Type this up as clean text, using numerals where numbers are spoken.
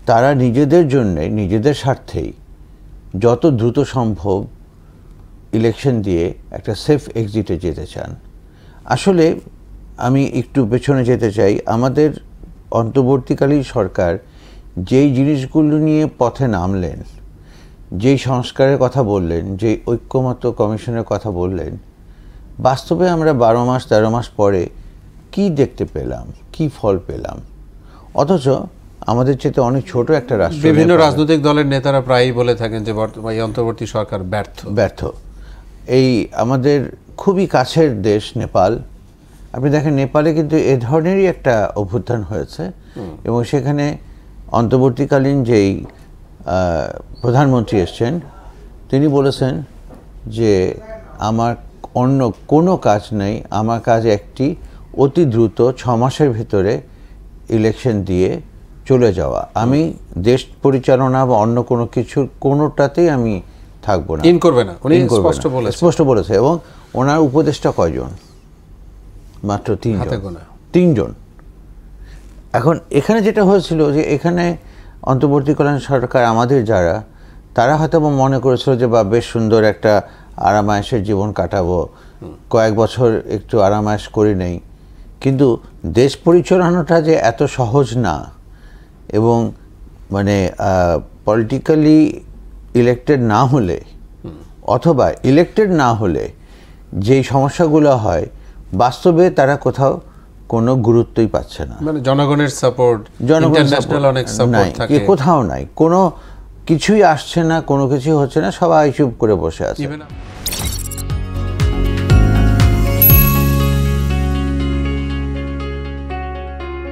তারা নিজেদের জন্যে নিজেদের স্বার্থেই যত দ্রুত সম্ভব ইলেকশন দিয়ে একটা সেফ এক্সিটে যেতে চান। আসলে আমি একটু পেছনে যেতে চাই। আমাদের অন্তর্বর্তীকালীন সরকার যেই জিনিসগুলো নিয়ে পথে নামলেন, যেই সংস্কারের কথা বললেন, যেই ঐক্যমত্য কমিশনের কথা বললেন, বাস্তবে আমরা 12 মাস 13 মাস পরে কি দেখতে পেলাম, কি ফল পেলাম? অথচ আমাদের চেয়ে অনেক ছোট একটা রাষ্ট্র, বিভিন্ন রাজনৈতিক দলের নেতারা প্রায়ই বলে থাকেন যে এই অন্তর্বর্তী সরকার ব্যর্থ। এই আমাদের খুবই কাছের দেশ নেপাল, আপনি দেখেন নেপালে কিন্তু এ ধরনেরই একটা অভ্যুত্থান হয়েছে এবং সেখানে অন্তর্বর্তীকালীন যেই প্রধানমন্ত্রী এসছেন তিনি বলেছেন যে আমার অন্য কোনো কাজ নেই, আমার কাজ একটি অতি দ্রুত 6 মাসের ভিতরে ইলেকশন দিয়ে চলে যাওয়া। আমি দেশ পরিচালনা বা অন্য কোনো কিছুর কোনোটাতেই আমি থাকবো না, করবে না, উনি স্পষ্ট বলেছে। এবং ওনার উপদেষ্টা কয়জন? মাত্র 3 জন। এখন এখানে যেটা হয়েছিল যে এখানে অন্তর্বর্তীকালীন সরকার আমাদের যারা, তারা হয়তো মনে করেছিল যে বা বেশ সুন্দর একটা আরামায়েশের জীবন কাটাবো, কয়েক বছর একটু আরামায়েশ করি নেই। কিন্তু দেশ পরিচালনাটা যে এত সহজ না, এবং মানে পলিটিক্যালি ইলেক্টেড না হলে অথবা ইলেক্টেড না হলে যেই সমস্যাগুলো হয়, বাস্তবে তারা কোথাও কোনো গুরুত্বই পাচ্ছে না। মানে জনগণের সাপোর্ট, ইন্টারন্যাশনাল অনেক সাপোর্ট থাকে, কোথাও নাই, কোনো কিছুই আসছে না, কোনো কিছুই হচ্ছে না, সবাই চুপ করে বসে আছে।